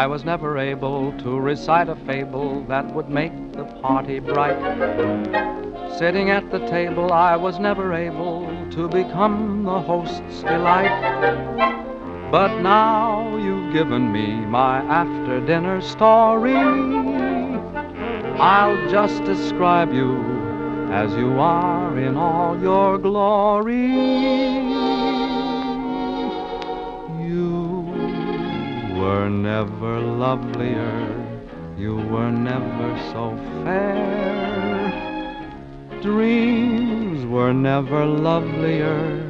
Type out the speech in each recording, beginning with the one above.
I was never able to recite a fable that would make the party bright. Sitting at the table, I was never able to become the host's delight. But now you've given me my after-dinner story. I'll just describe you as you are in all your glory. You were never lovelier, you were never so fair. Dreams were never lovelier,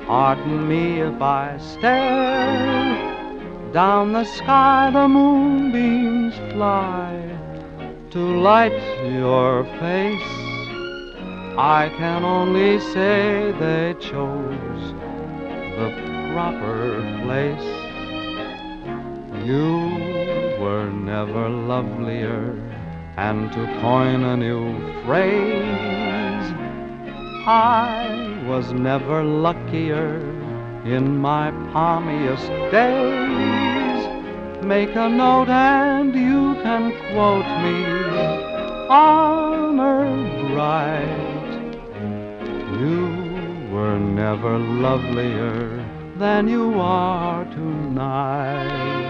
pardon me if I stare. Down the sky the moonbeams fly to light your face. I can only say they chose the proper place. You were never lovelier, and to coin a new phrase, I was never luckier in my palmiest days. Make a note and you can quote me, honor bright. You were never lovelier than you are tonight.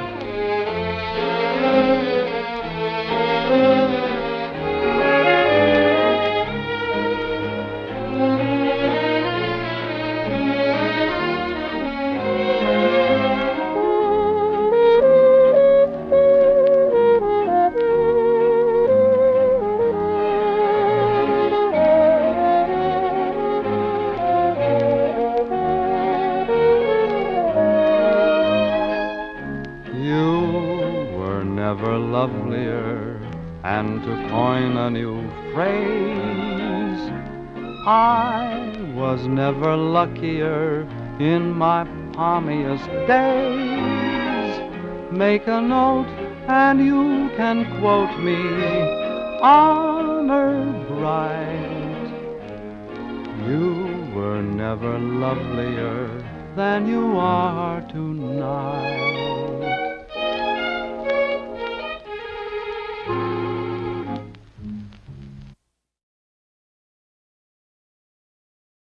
Lovelier, and to coin a new phrase, I was never luckier in my palmiest days. Make a note and you can quote me, honor bright. You were never lovelier than you are tonight.